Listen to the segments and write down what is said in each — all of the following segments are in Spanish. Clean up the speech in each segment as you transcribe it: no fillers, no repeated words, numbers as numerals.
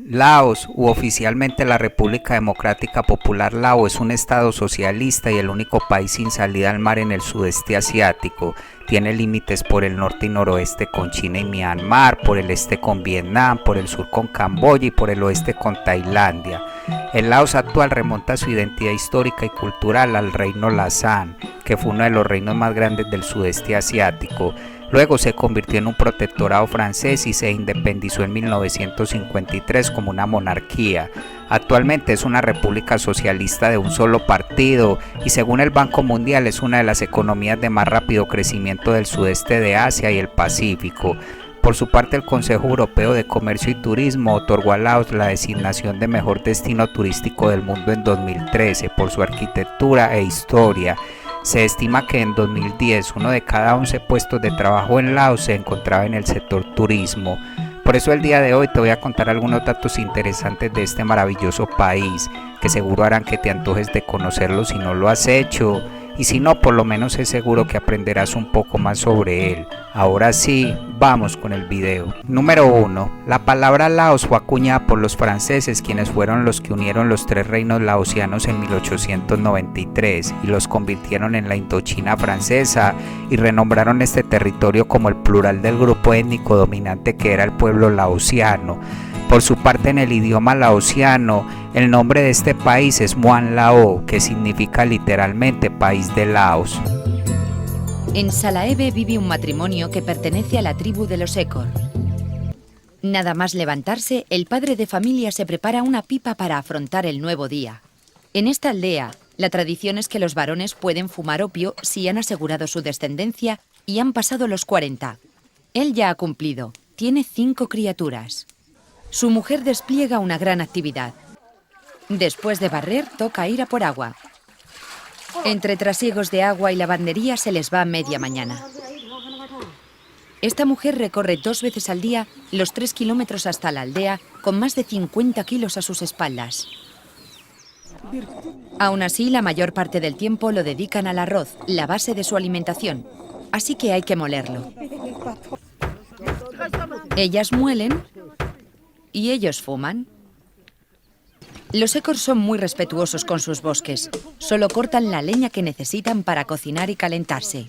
Laos, u oficialmente la República Democrática Popular Lao, es un estado socialista y el único país sin salida al mar en el sudeste asiático. Tiene límites por el norte y noroeste con China y Myanmar, por el este con Vietnam, por el sur con Camboya y por el oeste con Tailandia. El Laos actual remonta su identidad histórica y cultural al reino Lasan, que fue uno de los reinos más grandes del sudeste asiático. Luego se convirtió en un protectorado francés y se independizó en 1953 como una monarquía. Actualmente es una república socialista de un solo partido y según el Banco Mundial es una de las economías de más rápido crecimiento del sudeste de Asia y el Pacífico. Por su parte, el Consejo Europeo de Comercio y Turismo otorgó a Laos la designación de mejor destino turístico del mundo en 2013 por su arquitectura e historia. Se estima que en 2010 uno de cada 11 puestos de trabajo en Laos se encontraba en el sector turismo. Por eso el día de hoy te voy a contar algunos datos interesantes de este maravilloso país, que seguro harán que te antojes de conocerlo si no lo has hecho, y si no, por lo menos es seguro que aprenderás un poco más sobre él. Ahora sí, vamos con el video. Número 1. La palabra Laos fue acuñada por los franceses, quienes fueron los que unieron los tres reinos laosianos en 1893 y los convirtieron en la Indochina francesa y renombraron este territorio como el plural del grupo étnico dominante que era el pueblo laosiano. Por su parte, en el idioma laosiano, el nombre de este país es Muan Lao, que significa literalmente país de Laos. En Salaebe vive un matrimonio que pertenece a la tribu de los Ekor. Nada más levantarse, el padre de familia se prepara una pipa para afrontar el nuevo día. En esta aldea, la tradición es que los varones pueden fumar opio si han asegurado su descendencia y han pasado los 40. Él ya ha cumplido, tiene 5 criaturas. Su mujer despliega una gran actividad. Después de barrer, toca ir a por agua. Entre trasiegos de agua y lavandería se les va media mañana. Esta mujer recorre 2 veces al día los 3 kilómetros hasta la aldea con más de 50 kilos a sus espaldas. Aún así, la mayor parte del tiempo lo dedican al arroz, la base de su alimentación. Así que hay que molerlo. Ellas muelen y ellos fuman. Los Ekor son muy respetuosos con sus bosques. Solo cortan la leña que necesitan para cocinar y calentarse.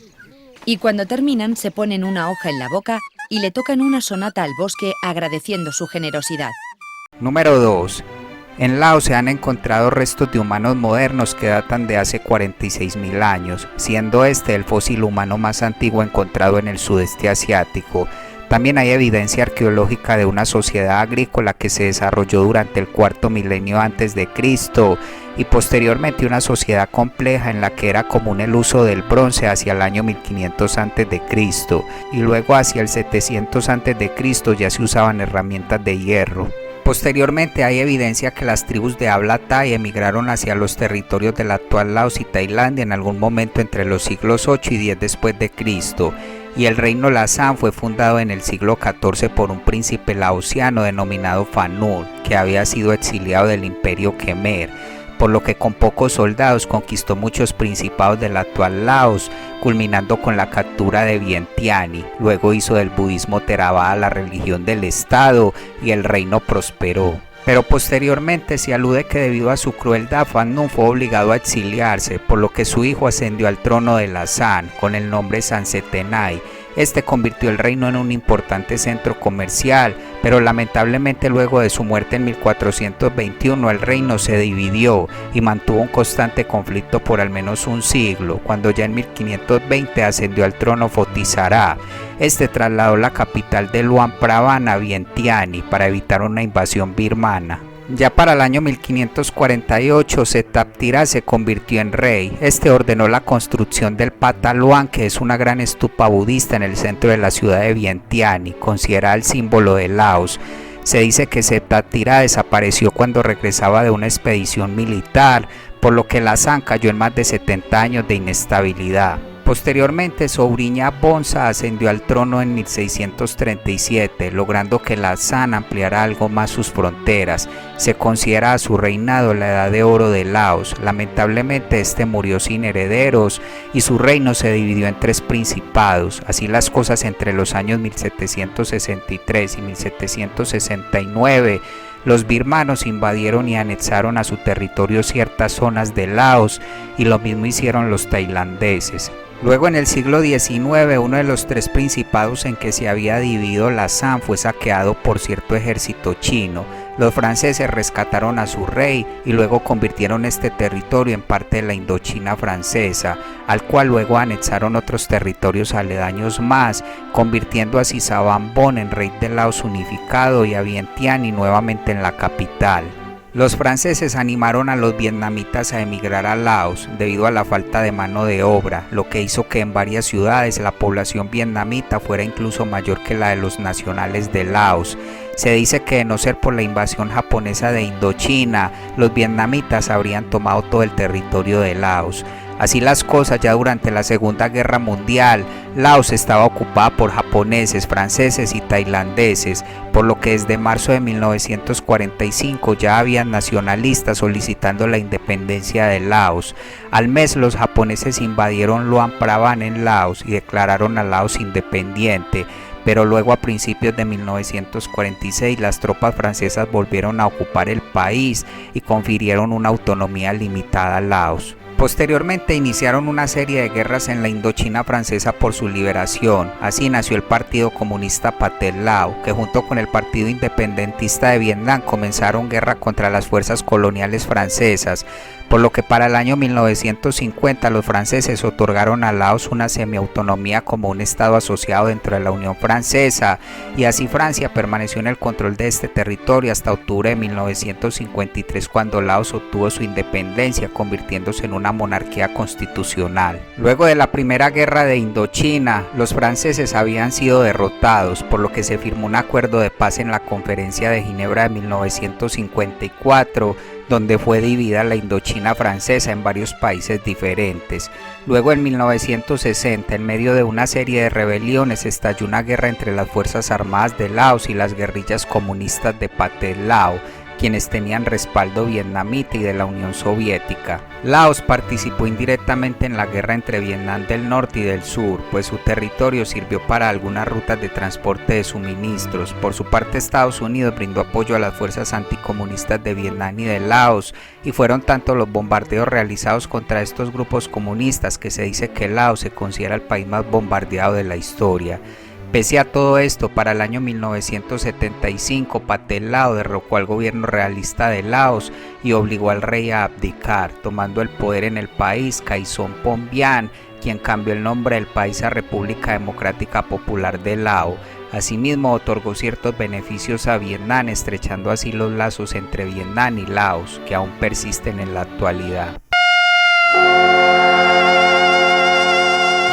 Y cuando terminan, se ponen una hoja en la boca y le tocan una sonata al bosque agradeciendo su generosidad. Número 2. En Laos se han encontrado restos de humanos modernos que datan de hace 46.000 años, siendo este el fósil humano más antiguo encontrado en el sudeste asiático. También hay evidencia arqueológica de una sociedad agrícola que se desarrolló durante el 4º milenio antes de Cristo y posteriormente una sociedad compleja en la que era común el uso del bronce hacia el año 1500 antes de Cristo y luego hacia el 700 antes de Cristo ya se usaban herramientas de hierro. Posteriormente hay evidencia que las tribus de habla thai emigraron hacia los territorios del actual Laos y Tailandia en algún momento entre los siglos 8 y 10 después de Cristo. Y el reino Lasan fue fundado en el siglo XIV por un príncipe laosiano denominado Fanul, que había sido exiliado del imperio Khmer, por lo que con pocos soldados conquistó muchos principados del actual Laos, culminando con la captura de Vientiane. Luego hizo del budismo Theravada la religión del estado y el reino prosperó. Pero posteriormente se alude que debido a su crueldad Fanul fue obligado a exiliarse, por lo que su hijo ascendió al trono de Lasan con el nombre Sansetenai. Este convirtió el reino en un importante centro comercial, pero lamentablemente luego de su muerte en 1421 el reino se dividió y mantuvo un constante conflicto por al menos un siglo, cuando ya en 1520 ascendió al trono Fotisará. Este trasladó la capital de Luang Prabang a Vientiane para evitar una invasión birmana. Ya para el año 1548 Setaptira se convirtió en rey. Este ordenó la construcción del Pata Luang, que es una gran estupa budista en el centro de la ciudad de Vientiane, considerada el símbolo de Laos. Se dice que Setaptira desapareció cuando regresaba de una expedición militar, por lo que Lasan cayó en más de 70 años de inestabilidad. Posteriormente, Souriña Bonza ascendió al trono en 1637, logrando que Lasan ampliara algo más sus fronteras. Se considera a su reinado la edad de oro de Laos. Lamentablemente, este murió sin herederos y su reino se dividió en 3 principados. Así las cosas entre los años 1763 y 1769. los birmanos invadieron y anexaron a su territorio ciertas zonas de Laos y lo mismo hicieron los tailandeses. Luego en el siglo XIX, uno de los tres principados en que se había dividido la Assam fue saqueado por cierto ejército chino. Los franceses rescataron a su rey y luego convirtieron este territorio en parte de la Indochina francesa, al cual luego anexaron otros territorios aledaños más, convirtiendo así Savanbón en rey de Laos unificado y a Vientiane nuevamente en la capital. Los franceses animaron a los vietnamitas a emigrar a Laos debido a la falta de mano de obra, lo que hizo que en varias ciudades la población vietnamita fuera incluso mayor que la de los nacionales de Laos. Se dice que de no ser por la invasión japonesa de Indochina, los vietnamitas habrían tomado todo el territorio de Laos. Así las cosas, ya durante la Segunda Guerra Mundial, Laos estaba ocupada por japoneses, franceses y tailandeses, por lo que desde marzo de 1945 ya habían nacionalistas solicitando la independencia de Laos. Al mes los japoneses invadieron Luang Prabang en Laos y declararon a Laos independiente, pero luego a principios de 1946 las tropas francesas volvieron a ocupar el país y confirieron una autonomía limitada a Laos. Posteriormente iniciaron una serie de guerras en la Indochina francesa por su liberación. Así nació el Partido Comunista Pathet Lao, que junto con el Partido Independentista de Vietnam comenzaron guerra contra las fuerzas coloniales francesas, por lo que para el año 1950 los franceses otorgaron a Laos una semiautonomía como un estado asociado dentro de la Unión Francesa, y así Francia permaneció en el control de este territorio hasta octubre de 1953, cuando Laos obtuvo su independencia, convirtiéndose en una monarquía constitucional. Luego de la Primera Guerra de Indochina, los franceses habían sido derrotados, por lo que se firmó un acuerdo de paz en la Conferencia de Ginebra de 1954, donde fue dividida la Indochina francesa en varios países diferentes. Luego en 1960, en medio de una serie de rebeliones, estalló una guerra entre las Fuerzas Armadas de Laos y las guerrillas comunistas de Pathet Lao, quienes tenían respaldo vietnamita y de la Unión Soviética. Laos participó indirectamente en la guerra entre Vietnam del Norte y del Sur, pues su territorio sirvió para algunas rutas de transporte de suministros. Por su parte, Estados Unidos brindó apoyo a las fuerzas anticomunistas de Vietnam y de Laos, y fueron tanto los bombardeos realizados contra estos grupos comunistas que se dice que Laos se considera el país más bombardeado de la historia. Pese a todo esto, para el año 1975, Pathet Lao derrocó al gobierno realista de Laos y obligó al rey a abdicar, tomando el poder en el país Kaison Phonvian, quien cambió el nombre del país a República Democrática Popular de Laos. Asimismo, otorgó ciertos beneficios a Vietnam, estrechando así los lazos entre Vietnam y Laos, que aún persisten en la actualidad.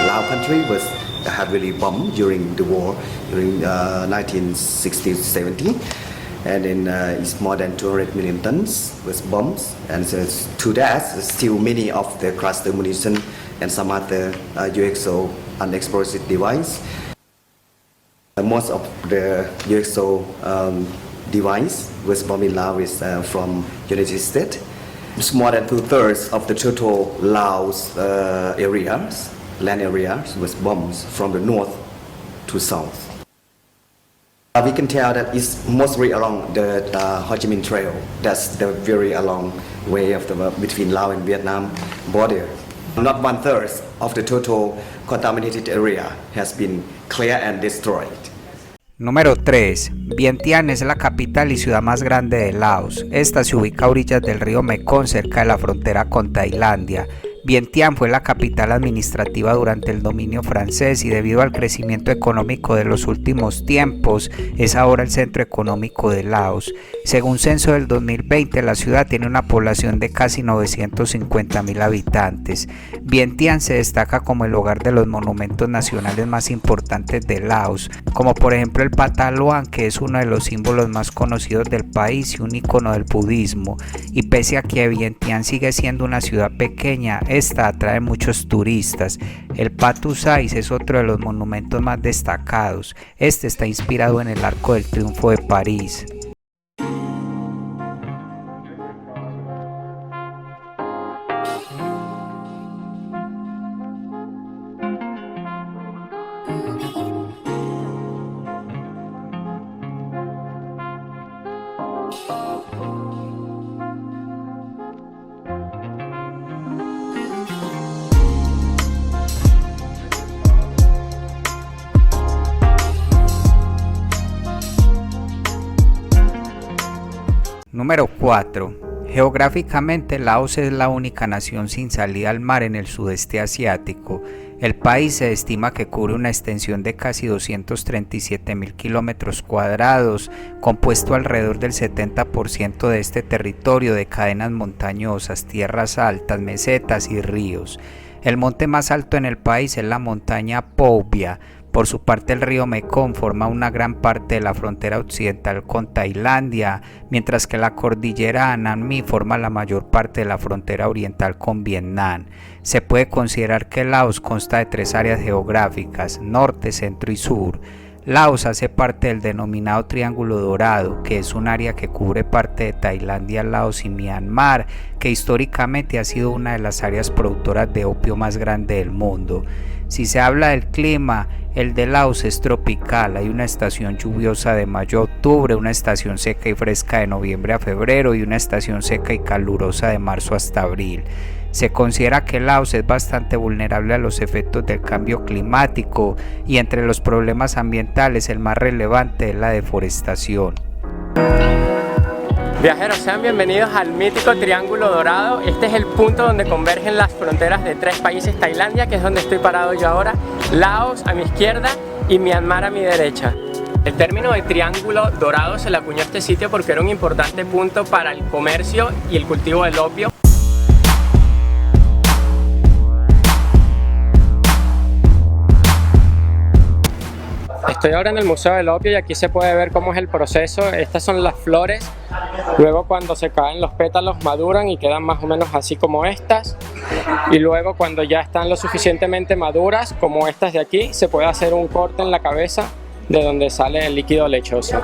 Lao country was heavily bombed during the war, during 1960-70, and in it's more than 200 million tons with bombs, and so to that still many of the cluster munition and some other UXO unexploded device. Most of the UXO device was bombed in Laos is from United States. It's more than 2/3 of the total Laos areas. Land areas with bombs from the north to south. We can tell that it's mostly along the Ho Chi Minh Trail. That's the very long way of between Laos and Vietnam border. Not 1/3 of the total contaminated area has been cleared and destroyed. Número 3. Vientiane es la capital y ciudad más grande de Laos. Esta se ubica a orillas del río Mekong, cerca de la frontera con Tailandia. Vientiane fue la capital administrativa durante el dominio francés y debido al crecimiento económico de los últimos tiempos es ahora el centro económico de Laos. Según censo del 2020, la ciudad tiene una población de casi 950.000 habitantes. Vientiane se destaca como el hogar de los monumentos nacionales más importantes de Laos, como por ejemplo el Pathet Lao, que es uno de los símbolos más conocidos del país y un icono del budismo. Y pese a que Vientiane sigue siendo una ciudad pequeña, esta atrae muchos turistas. El Patu Sais es otro de los monumentos más destacados. Este está inspirado en el Arco del Triunfo de París. Número 4. Geográficamente, Laos es la única nación sin salida al mar en el sudeste asiático. El país se estima que cubre una extensión de casi 237.000 kilómetros cuadrados, compuesto alrededor del 70% de este territorio de cadenas montañosas, tierras altas, mesetas y ríos. El monte más alto en el país es la montaña Pho Via. Por su parte, el río Mekong forma una gran parte de la frontera occidental con Tailandia, mientras que la cordillera Nam My forma la mayor parte de la frontera oriental con Vietnam. Se puede considerar que Laos consta de 3 áreas geográficas, norte, centro y sur. Laos hace parte del denominado Triángulo Dorado, que es un área que cubre parte de Tailandia, Laos y Myanmar, que históricamente ha sido una de las áreas productoras de opio más grande del mundo. Si se habla del clima, el de Laos es tropical. Hay una estación lluviosa de mayo a octubre, una estación seca y fresca de noviembre a febrero y una estación seca y calurosa de marzo hasta abril. Se considera que Laos es bastante vulnerable a los efectos del cambio climático y entre los problemas ambientales el más relevante es la deforestación. Viajeros, sean bienvenidos al mítico Triángulo Dorado. Este es el punto donde convergen las fronteras de 3 países: Tailandia, que es donde estoy parado yo ahora, Laos a mi izquierda y Myanmar a mi derecha. El término de Triángulo Dorado se le acuñó a este sitio porque era un importante punto para el comercio y el cultivo del opio. Estoy ahora en el Museo del Opio y aquí se puede ver cómo es el proceso. Estas son las flores. Luego, cuando se caen los pétalos, maduran y quedan más o menos así como estas. Y luego, cuando ya están lo suficientemente maduras, como estas de aquí, se puede hacer un corte en la cabeza de donde sale el líquido lechoso.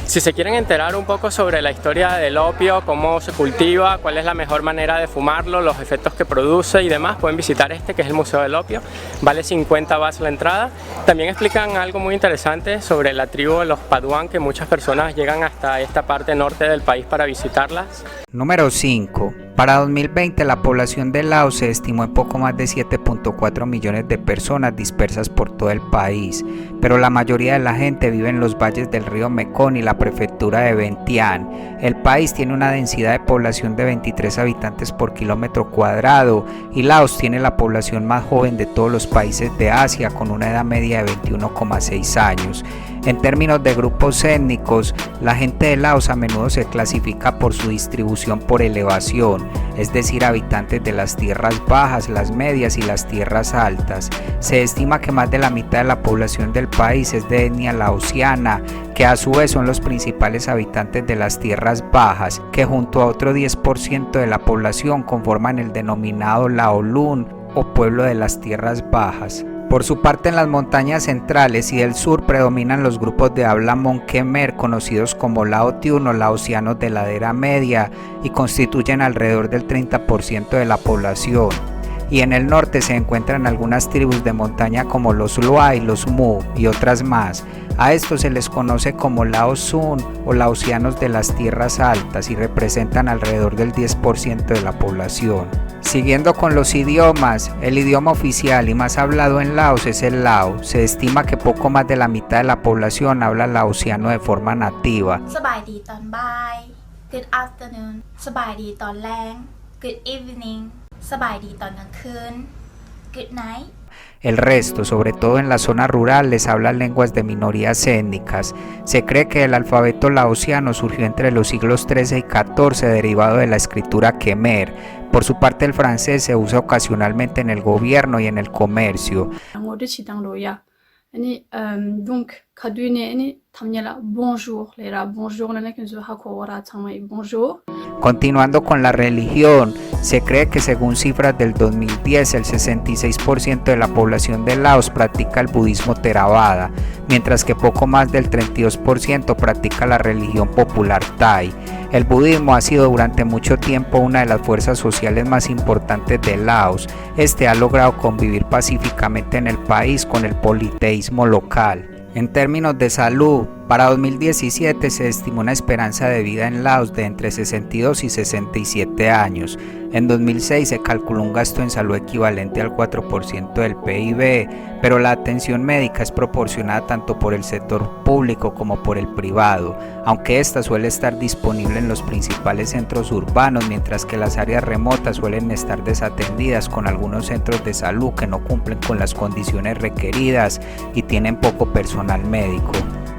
Si se quieren enterar un poco sobre la historia del opio, cómo se cultiva, cuál es la mejor manera de fumarlo, los efectos que produce y demás, pueden visitar este, que es el Museo del Opio. Vale 50 baht la entrada. También explican algo muy interesante sobre la tribu de los Paduan, que muchas personas llegan hasta esta parte norte del país para visitarlas. Número 5. Para 2020 la población de Laos se estimó en poco más de 7.4 millones de personas dispersas por todo el país, pero la mayoría de la gente vive en los valles del río Mekong y la prefectura de Vientiane. El país tiene una densidad de población de 23 habitantes por kilómetro cuadrado y Laos tiene la población más joven de todos los países de Asia, con una edad media de 21,6 años. En términos de grupos étnicos, la gente de Laos a menudo se clasifica por su distribución por elevación, es decir, habitantes de las tierras bajas, las medias y las tierras altas. Se estima que más de la mitad de la población del país es de etnia laosiana, que a su vez son los principales habitantes de las tierras bajas, que junto a otro 10% de la población conforman el denominado Laolun o pueblo de las tierras bajas. Por su parte, en las montañas centrales y del sur predominan los grupos de habla Mon Khmer, conocidos como Lao Tiun o laosianos de ladera media, y constituyen alrededor del 30% de la población. Y en el norte se encuentran algunas tribus de montaña como los Luay, los Mu y otras más. A estos se les conoce como Lao Sun o laosianos de las tierras altas y representan alrededor del 10% de la población. Siguiendo con los idiomas, el idioma oficial y más hablado en Laos es el Lao. Se estima que poco más de la mitad de la población habla laosiano de forma nativa. Sabaydi ton bai, good afternoon, sabaydi ton lang, good evening, sabaydi ton gangkhoon, good night. El resto, sobre todo en la zona rural, les hablan lenguas de minorías étnicas. Se cree que el alfabeto laosiano surgió entre los siglos XIII y XIV, derivado de la escritura Khmer. Por su parte, el francés se usa ocasionalmente en el gobierno y en el comercio. Continuando con la religión, se cree que según cifras del 2010, el 66% de la población de Laos practica el budismo Theravada, mientras que poco más del 32% practica la religión popular Thai. El budismo ha sido durante mucho tiempo una de las fuerzas sociales más importantes de Laos. Este ha logrado convivir pacíficamente en el país con el politeísmo local. En términos de salud, Para 2017 se estimó una esperanza de vida en Laos de entre 62 y 67 años. En 2006 se calculó un gasto en salud equivalente al 4% del PIB, pero la atención médica es proporcionada tanto por el sector público como por el privado, aunque esta suele estar disponible en los principales centros urbanos, mientras que las áreas remotas suelen estar desatendidas con algunos centros de salud que no cumplen con las condiciones requeridas y tienen poco personal médico.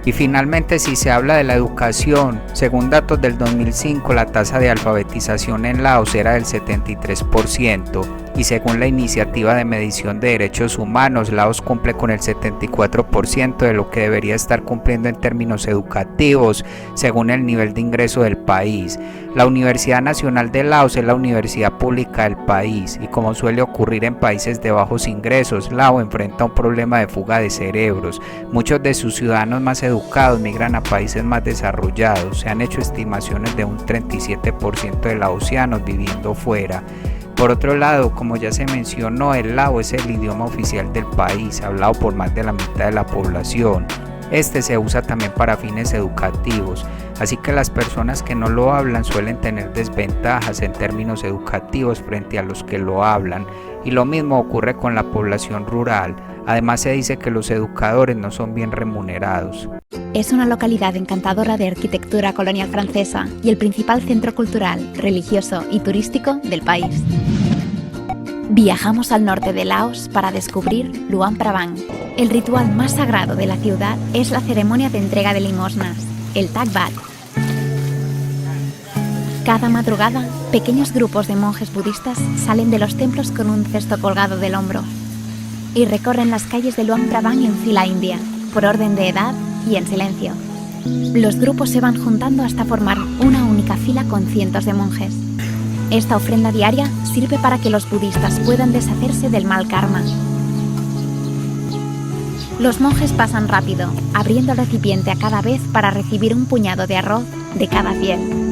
Y finalmente, si se habla de la educación, según datos del 2005, la tasa de alfabetización en Laos era del 73%, y según la Iniciativa de Medición de Derechos Humanos, Laos cumple con el 74% de lo que debería estar cumpliendo en términos educativos, según el nivel de ingreso del país. La Universidad Nacional de Laos es la universidad pública del país, y como suele ocurrir en países de bajos ingresos, Laos enfrenta un problema de fuga de cerebros. Muchos de sus ciudadanos más educados migran a países más desarrollados. Se han hecho estimaciones de un 37% de laosianos viviendo fuera. Por otro lado, como ya se mencionó, el lao es el idioma oficial del país, hablado por más de la mitad de la población. Este se usa también para fines educativos, así que las personas que no lo hablan suelen tener desventajas en términos educativos frente a los que lo hablan, y lo mismo ocurre con la población rural. Además, se dice que los educadores no son bien remunerados. Es una localidad encantadora de arquitectura colonial francesa y el principal centro cultural, religioso y turístico del país. Viajamos al norte de Laos para descubrir Luang Prabang. El ritual más sagrado de la ciudad es la ceremonia de entrega de limosnas, el Thak Bat. Cada madrugada, pequeños grupos de monjes budistas salen de los templos con un cesto colgado del hombro y recorren las calles de Luang Prabang en fila india, por orden de edad y en silencio. Los grupos se van juntando hasta formar una única fila con cientos de monjes. Esta ofrenda diaria sirve para que los budistas puedan deshacerse del mal karma. Los monjes pasan rápido, abriendo el recipiente a cada vez para recibir un puñado de arroz de cada 100.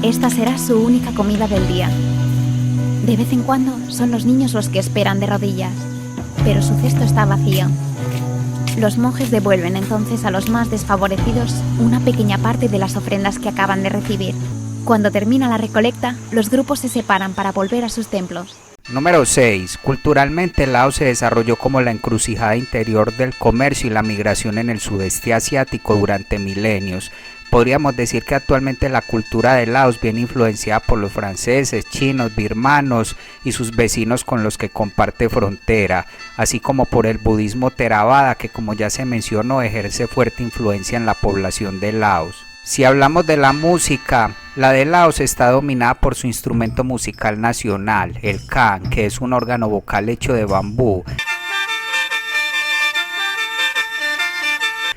Esta será su única comida del día. De vez en cuando son los niños los que esperan de rodillas, pero su cesto está vacío. Los monjes devuelven entonces a los más desfavorecidos una pequeña parte de las ofrendas que acaban de recibir. Cuando termina la recolecta, los grupos se separan para volver a sus templos. Número 6. Culturalmente, Laos se desarrolló como la encrucijada interior del comercio y la migración en el sudeste asiático durante milenios. Podríamos decir que actualmente la cultura de Laos viene influenciada por los franceses, chinos, birmanos y sus vecinos con los que comparte frontera, así como por el budismo Theravada, que, como ya se mencionó, ejerce fuerte influencia en la población de Laos. Si hablamos de la música, la de Laos está dominada por su instrumento musical nacional, el khan, que es un órgano vocal hecho de bambú.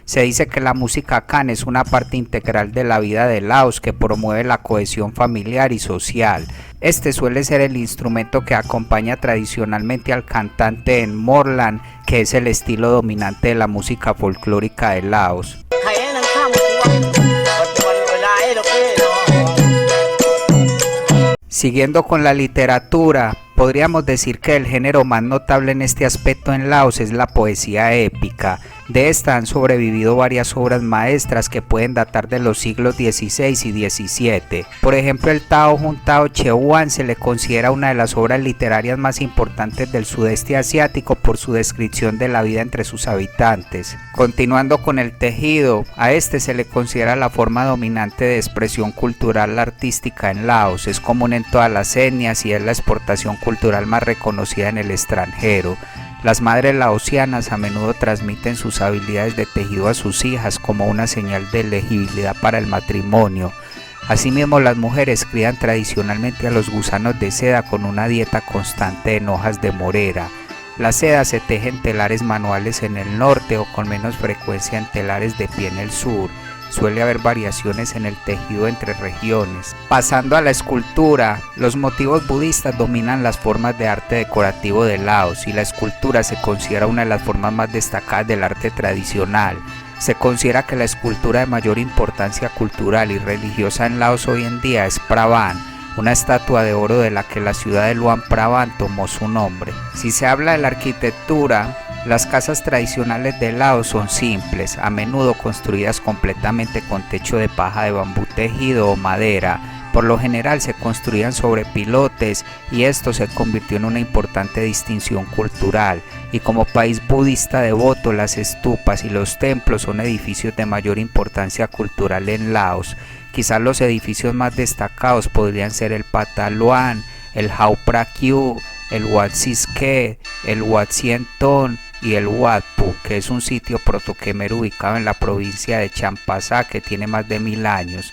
Se dice que la música khan es una parte integral de la vida de Laos que promueve la cohesión familiar y social. Este suele ser el instrumento que acompaña tradicionalmente al cantante en Morlan, que es el estilo dominante de la música folclórica de Laos. Siguiendo con la literatura, podríamos decir que el género más notable en este aspecto en Laos es la poesía épica. De esta han sobrevivido varias obras maestras que pueden datar de los siglos XVI y XVII. Por ejemplo, el Tao Jun Tao Cheuan se le considera una de las obras literarias más importantes del sudeste asiático por su descripción de la vida entre sus habitantes. Continuando con el tejido, a este se le considera la forma dominante de expresión cultural artística en Laos. Es común en todas las etnias y es la exportación cultural más reconocida en el extranjero. Las madres laosianas a menudo transmiten sus habilidades de tejido a sus hijas como una señal de elegibilidad para el matrimonio. Asimismo, las mujeres crían tradicionalmente a los gusanos de seda con una dieta constante en hojas de morera. La seda se teje en telares manuales en el norte o con menos frecuencia en telares de pie en el sur. Suele haber variaciones en el tejido entre regiones. Pasando a la escultura, los motivos budistas dominan las formas de arte decorativo de Laos y la escultura se considera una de las formas más destacadas del arte tradicional. Se considera que la escultura de mayor importancia cultural y religiosa en Laos hoy en día es Prabang, una estatua de oro de la que la ciudad de Luang Prabang tomó su nombre. Si se habla de la arquitectura, Las casas tradicionales de Laos son simples, a menudo construidas completamente con techo de paja de bambú tejido o madera. Por lo general se construían sobre pilotes y esto se convirtió en una importante distinción cultural. Y como país budista devoto, las estupas y los templos son edificios de mayor importancia cultural en Laos. Quizás los edificios más destacados podrían ser el Pataloan, el Hau Prakiu, el Wat Siske, el Wat Sien Ton y el Wat Pu, que es un sitio proto-khmer ubicado en la provincia de Champasak que tiene más de 1000 años.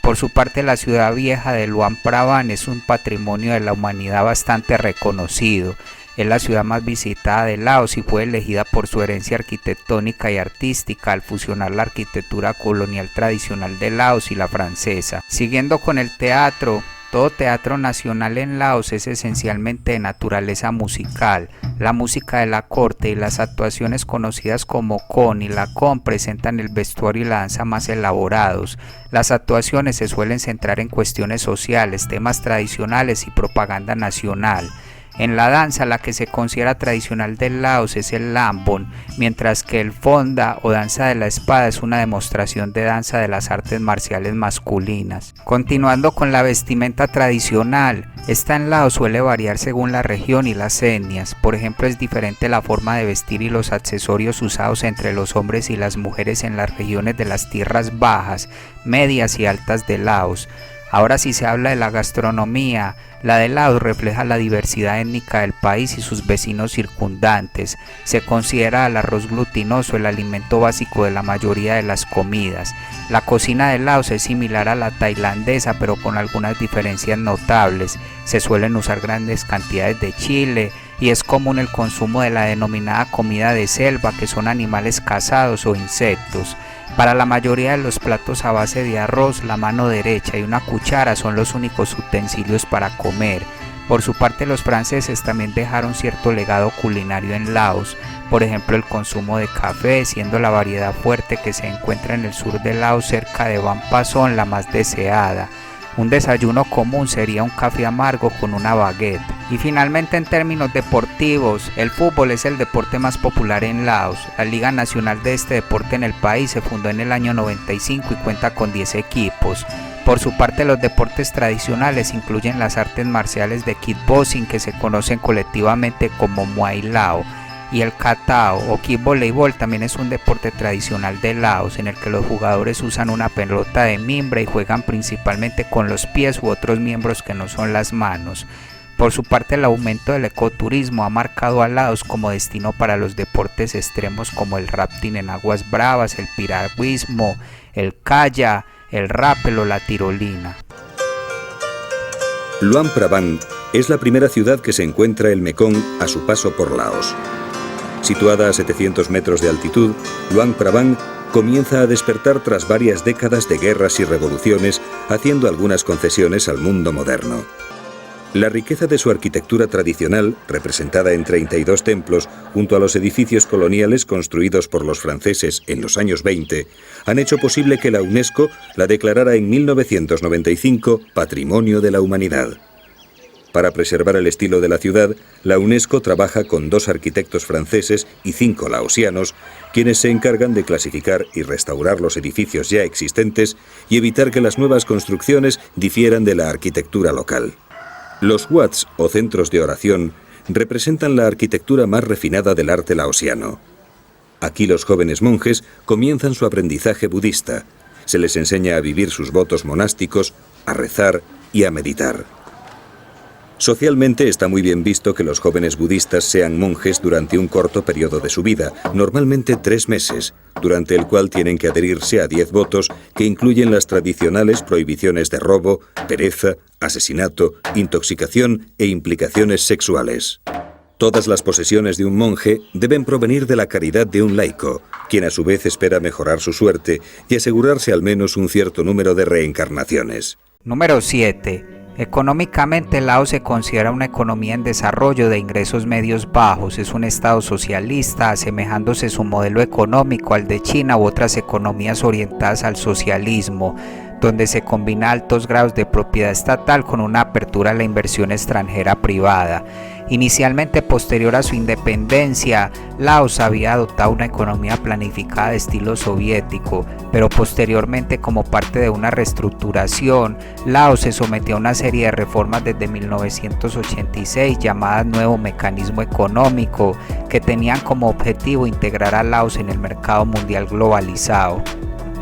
Por su parte, la ciudad vieja de Luang Prabang es un patrimonio de la humanidad bastante reconocido. Es la ciudad más visitada de Laos y fue elegida por su herencia arquitectónica y artística al fusionar la arquitectura colonial tradicional de Laos y la francesa. Siguiendo con el teatro, todo teatro nacional en Laos es esencialmente de naturaleza musical. La música de la corte y las actuaciones conocidas como Kon y la Kon presentan el vestuario y la danza más elaborados. Las actuaciones se suelen centrar en cuestiones sociales, temas tradicionales y propaganda nacional. En la danza, la que se considera tradicional de Laos es el Lambon, mientras que el Fonda o danza de la espada es una demostración de danza de las artes marciales masculinas. Continuando con la vestimenta tradicional, esta en Laos suele variar según la región y las etnias. Por ejemplo, es diferente la forma de vestir y los accesorios usados entre los hombres y las mujeres en las regiones de las tierras bajas, medias y altas de Laos. Ahora, si se habla de la gastronomía, la de Laos refleja la diversidad étnica del país y sus vecinos circundantes. Se considera el arroz glutinoso el alimento básico de la mayoría de las comidas. La cocina de Laos es similar a la tailandesa, pero con algunas diferencias notables. Se suelen usar grandes cantidades de chile y es común el consumo de la denominada comida de selva, que son animales cazados o insectos. Para la mayoría de los platos a base de arroz, la mano derecha y una cuchara son los únicos utensilios para comer. Por su parte, los franceses también dejaron cierto legado culinario en Laos, por ejemplo el consumo de café, siendo la variedad fuerte que se encuentra en el sur de Laos cerca de Ban Pasong la más deseada. Un desayuno común sería un café amargo con una baguette. Y finalmente, en términos deportivos, el fútbol es el deporte más popular en Laos. La Liga Nacional de este deporte en el país se fundó en el año 95 y cuenta con 10 equipos. Por su parte, los deportes tradicionales incluyen las artes marciales de kickboxing, que se conocen colectivamente como Muay Lao, y el Katao o kick voleibol también es un deporte tradicional de Laos en el que los jugadores usan una pelota de mimbre y juegan principalmente con los pies u otros miembros que no son las manos. Por su parte, el aumento del ecoturismo ha marcado a Laos como destino para los deportes extremos como el rafting en aguas bravas, el piragüismo, el kayak, el rappel o la tirolina. Luang Prabang es la primera ciudad que se encuentra el Mekong a su paso por Laos. Situada a 700 metros de altitud, Luang Prabang comienza a despertar tras varias décadas de guerras y revoluciones, haciendo algunas concesiones al mundo moderno. La riqueza de su arquitectura tradicional, representada en 32 templos, junto a los edificios coloniales construidos por los franceses en los años 20, han hecho posible que la UNESCO la declarara en 1995 Patrimonio de la Humanidad. Para preservar el estilo de la ciudad, la UNESCO trabaja con 2 arquitectos franceses y 5 laosianos, quienes se encargan de clasificar y restaurar los edificios ya existentes y evitar que las nuevas construcciones difieran de la arquitectura local. Los wats, o centros de oración, representan la arquitectura más refinada del arte laosiano. Aquí los jóvenes monjes comienzan su aprendizaje budista. Se les enseña a vivir sus votos monásticos, a rezar y a meditar. Socialmente está muy bien visto que los jóvenes budistas sean monjes durante un corto periodo de su vida, normalmente 3 meses, durante el cual tienen que adherirse a 10 votos que incluyen las tradicionales prohibiciones de robo, pereza, asesinato, intoxicación e implicaciones sexuales. Todas las posesiones de un monje deben provenir de la caridad de un laico, quien a su vez espera mejorar su suerte y asegurarse al menos un cierto número de reencarnaciones. Número 7. Económicamente, Laos se considera una economía en desarrollo de ingresos medios bajos. Es un estado socialista, asemejándose su modelo económico al de China u otras economías orientadas al socialismo, donde se combina altos grados de propiedad estatal con una apertura a la inversión extranjera privada. Inicialmente, posterior a su independencia, Laos había adoptado una economía planificada de estilo soviético, pero posteriormente, como parte de una reestructuración, Laos se sometió a una serie de reformas desde 1986 llamadas Nuevo Mecanismo Económico, que tenían como objetivo integrar a Laos en el mercado mundial globalizado.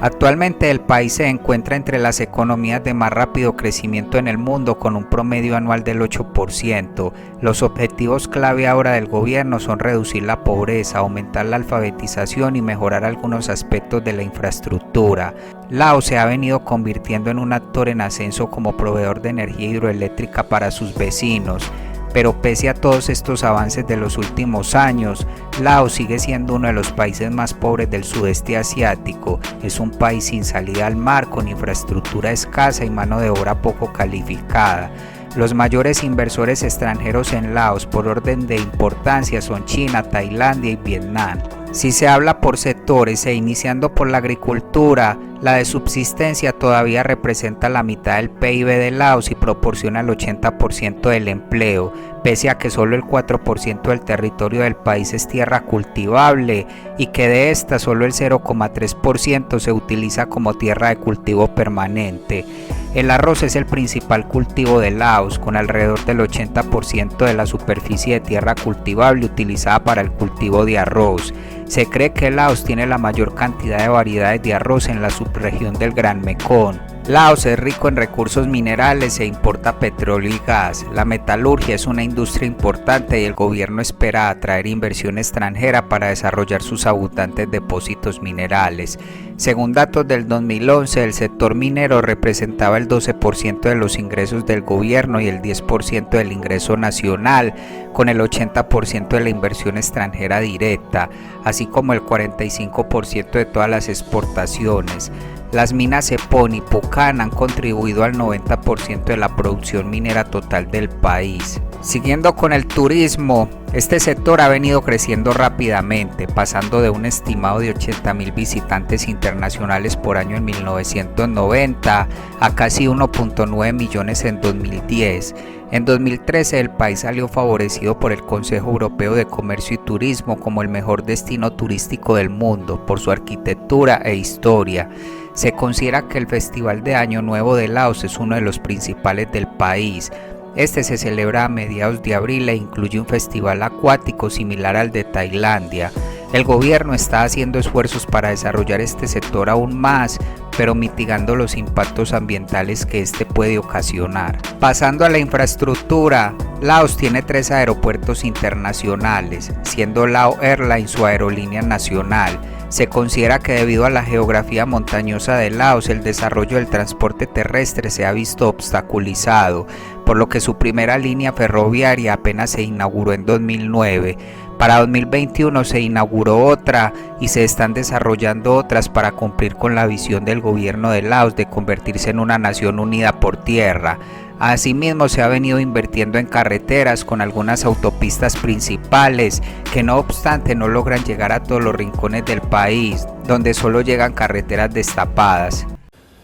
Actualmente el país se encuentra entre las economías de más rápido crecimiento en el mundo con un promedio anual del 8%. Los objetivos clave ahora del gobierno son reducir la pobreza, aumentar la alfabetización y mejorar algunos aspectos de la infraestructura. Laos se ha venido convirtiendo en un actor en ascenso como proveedor de energía hidroeléctrica para sus vecinos. Pero pese a todos estos avances de los últimos años, Laos sigue siendo uno de los países más pobres del sudeste asiático. Es un país sin salida al mar, con infraestructura escasa y mano de obra poco calificada. Los mayores inversores extranjeros en Laos por orden de importancia son China, Tailandia y Vietnam. Si se habla por sectores e iniciando por la agricultura, la de subsistencia todavía representa la mitad del PIB de Laos y proporciona el 80% del empleo, pese a que solo el 4% del territorio del país es tierra cultivable y que de esta solo el 0,3% se utiliza como tierra de cultivo permanente. El arroz es el principal cultivo de Laos, con alrededor del 80% de la superficie de tierra cultivable utilizada para el cultivo de arroz. Se cree que Laos tiene la mayor cantidad de variedades de arroz en la subregión del Gran Mekong. Laos es rico en recursos minerales e importa petróleo y gas. La metalurgia es una industria importante y el gobierno espera atraer inversión extranjera para desarrollar sus abundantes depósitos minerales. Según datos del 2011, el sector minero representaba el 12% de los ingresos del gobierno y el 10% del ingreso nacional, con el 80% de la inversión extranjera directa, así como el 45% de todas las exportaciones. Las minas Epon y Pucan han contribuido al 90% de la producción minera total del país. Siguiendo con el turismo, este sector ha venido creciendo rápidamente, pasando de un estimado de 80,000 visitantes internacionales por año en 1990 a casi 1.9 millones en 2010. En 2013 el país salió favorecido por el Consejo Europeo de Comercio y Turismo como el mejor destino turístico del mundo por su arquitectura e historia. Se considera que el Festival de Año Nuevo de Laos es uno de los principales del país. Este se celebra a mediados de abril e incluye un festival acuático similar al de Tailandia. El gobierno está haciendo esfuerzos para desarrollar este sector aún más, pero mitigando los impactos ambientales que este puede ocasionar. Pasando a la infraestructura, Laos tiene 3 aeropuertos internacionales, siendo Lao Airlines su aerolínea nacional. Se considera que debido a la geografía montañosa de Laos, el desarrollo del transporte terrestre se ha visto obstaculizado, por lo que su primera línea ferroviaria apenas se inauguró en 2009. Para 2021 se inauguró otra y se están desarrollando otras para cumplir con la visión del gobierno de Laos de convertirse en una nación unida por tierra. Asimismo, se ha venido invirtiendo en carreteras con algunas autopistas principales que no obstante no logran llegar a todos los rincones del país, donde solo llegan carreteras destapadas.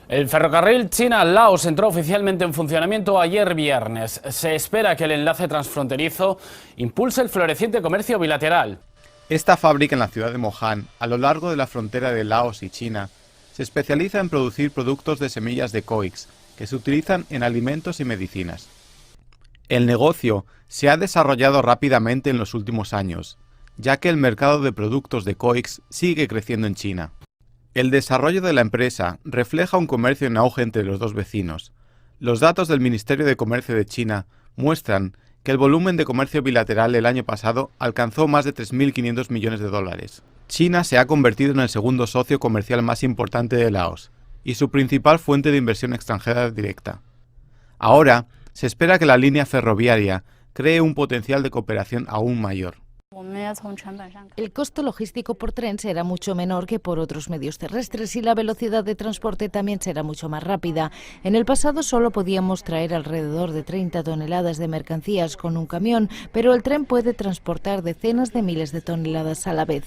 El ferrocarril China-Laos entró oficialmente en funcionamiento ayer viernes. Se espera que el enlace transfronterizo impulse el floreciente comercio bilateral. Esta fábrica en la ciudad de Mohan, a lo largo de la frontera de Laos y China, se especializa en producir productos de semillas de coix, que se utilizan en alimentos y medicinas. El negocio se ha desarrollado rápidamente en los últimos años, ya que el mercado de productos de coix sigue creciendo en China. El desarrollo de la empresa refleja un comercio en auge entre los dos vecinos. Los datos del Ministerio de Comercio de China muestran que el volumen de comercio bilateral el año pasado alcanzó más de 3.500 millones de dólares. China se ha convertido en el segundo socio comercial más importante de Laos y su principal fuente de inversión extranjera directa. Ahora, se espera que la línea ferroviaria cree un potencial de cooperación aún mayor. El costo logístico por tren será mucho menor que por otros medios terrestres y la velocidad de transporte también será mucho más rápida. En el pasado solo podíamos traer alrededor de 30 toneladas de mercancías con un camión, pero el tren puede transportar decenas de miles de toneladas a la vez.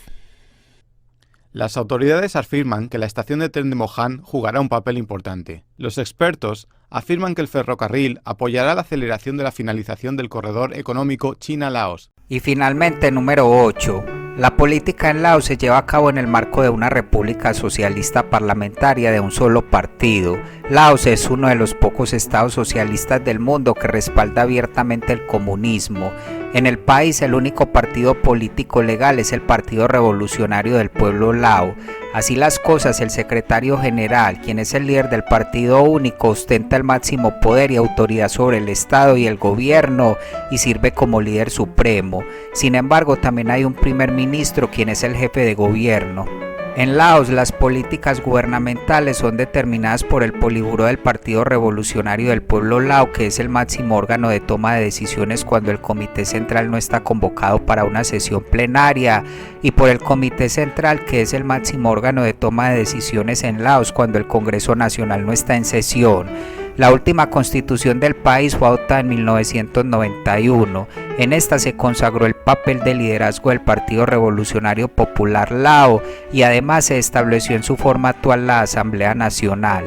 Las autoridades afirman que la estación de tren de Mohan jugará un papel importante. Los expertos afirman que el ferrocarril apoyará la aceleración de la finalización del corredor económico China-Laos. Y finalmente, número 8. La política en Laos se lleva a cabo en el marco de una república socialista parlamentaria de un solo partido. Laos es uno de los pocos estados socialistas del mundo que respalda abiertamente el comunismo. En el país, el único partido político legal es el Partido Revolucionario del Pueblo Lao. Así las cosas, el secretario general, quien es el líder del partido único, ostenta el máximo poder y autoridad sobre el Estado y el gobierno y sirve como líder supremo. Sin embargo, también hay un primer ministro, quien es el jefe de gobierno. En Laos, las políticas gubernamentales son determinadas por el Politburó del Partido Revolucionario del Pueblo Lao, que es el máximo órgano de toma de decisiones cuando el Comité Central no está convocado para una sesión plenaria, y por el Comité Central, que es el máximo órgano de toma de decisiones en Laos cuando el Congreso Nacional no está en sesión. La última constitución del país fue adoptada en 1991. En esta se consagró el papel de liderazgo del Partido Revolucionario Popular Lao y además se estableció en su forma actual la Asamblea Nacional.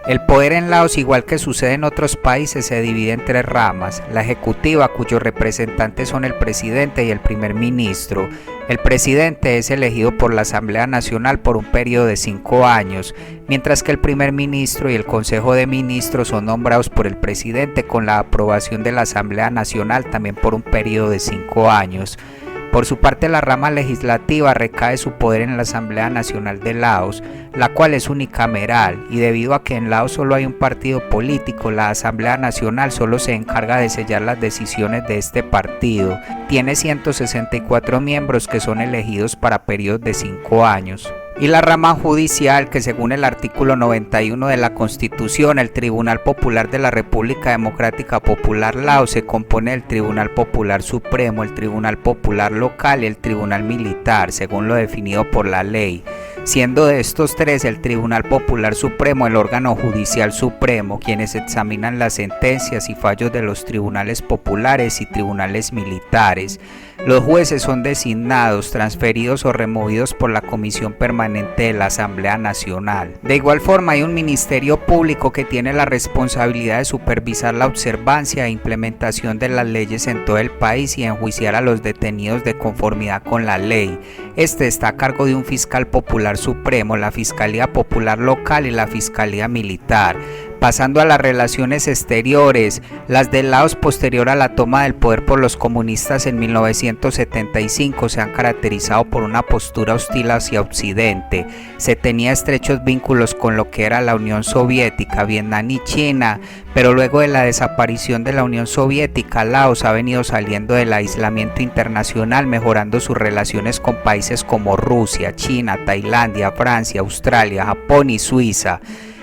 El poder en Laos, igual que sucede en otros países, se divide en 3 ramas: la ejecutiva, cuyos representantes son el presidente y el primer ministro. El presidente es elegido por la Asamblea Nacional por un periodo de 5 años, mientras que el primer ministro y el Consejo de Ministros son nombrados por el presidente con la aprobación de la Asamblea Nacional también por un periodo de 5 años. Por su parte, la rama legislativa recae su poder en la Asamblea Nacional de Laos, la cual es unicameral, y debido a que en Laos solo hay un partido político, la Asamblea Nacional solo se encarga de sellar las decisiones de este partido. Tiene 164 miembros que son elegidos para periodos de 5 años. Y la rama judicial, que según el artículo 91 de la Constitución, el Tribunal Popular de la República Democrática Popular Laos se compone del Tribunal Popular Supremo, el Tribunal Popular Local y el Tribunal Militar, según lo definido por la ley. Siendo de estos 3 el Tribunal Popular Supremo el órgano judicial supremo, quienes examinan las sentencias y fallos de los tribunales populares y tribunales militares. Los jueces son designados, transferidos o removidos por la Comisión Permanente de la Asamblea Nacional. De igual forma, hay un Ministerio Público que tiene la responsabilidad de supervisar la observancia e implementación de las leyes en todo el país y enjuiciar a los detenidos de conformidad con la ley. Este está a cargo de un fiscal popular supremo, la Fiscalía Popular Local y la Fiscalía Militar. Pasando a las relaciones exteriores, las de Laos posterior a la toma del poder por los comunistas en 1975 se han caracterizado por una postura hostil hacia Occidente. Se tenía estrechos vínculos con lo que era la Unión Soviética, Vietnam y China, pero luego de la desaparición de la Unión Soviética, Laos ha venido saliendo del aislamiento internacional, mejorando sus relaciones con países como Rusia, China, Tailandia, Francia, Australia, Japón y Suiza.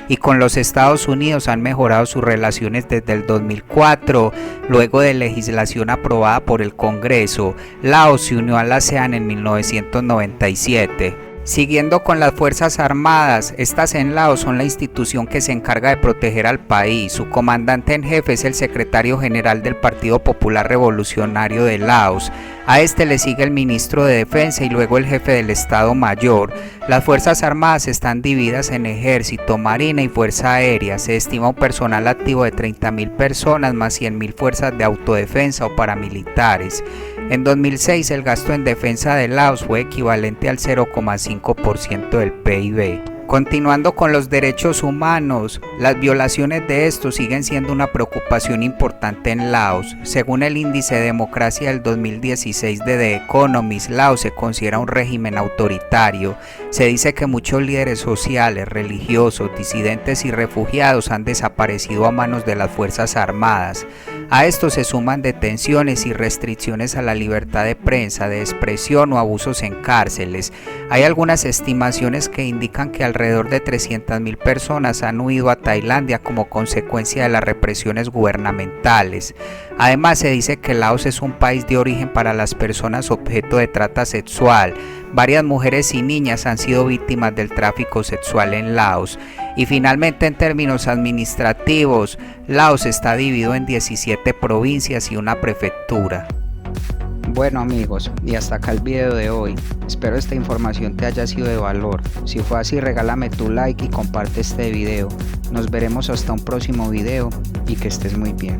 Y con los Estados Unidos han mejorado sus relaciones desde el 2004, luego de legislación aprobada por el Congreso. Laos se unió a la ASEAN en 1997. Siguiendo con las Fuerzas Armadas, estas en Laos son la institución que se encarga de proteger al país. Su comandante en jefe es el secretario general del Partido Popular Revolucionario de Laos. A este le sigue el ministro de Defensa y luego el jefe del Estado Mayor. Las Fuerzas Armadas están divididas en Ejército, Marina y Fuerza Aérea. Se estima un personal activo de 30.000 personas más 100.000 fuerzas de autodefensa o paramilitares. En 2006 el gasto en defensa de Laos fue equivalente al 0,5% del PIB. Continuando con los derechos humanos, las violaciones de estos siguen siendo una preocupación importante en Laos. Según el índice de democracia del 2016 de The Economist, Laos se considera un régimen autoritario. Se dice que muchos líderes sociales, religiosos, disidentes y refugiados han desaparecido a manos de las Fuerzas Armadas. A esto se suman detenciones y restricciones a la libertad de prensa, de expresión o abusos en cárceles. Hay algunas estimaciones que indican que alrededor de 300.000 personas han huido a Tailandia como consecuencia de las represiones gubernamentales. Además, se dice que Laos es un país de origen para las personas objeto de trata sexual. Varias mujeres y niñas han sido víctimas del tráfico sexual en Laos. Y finalmente, en términos administrativos, Laos está dividido en 17 provincias y una prefectura. Bueno amigos, y hasta acá el video de hoy. Espero esta información te haya sido de valor. Si fue así, regálame tu like y comparte este video. Nos veremos hasta un próximo video y que estés muy bien.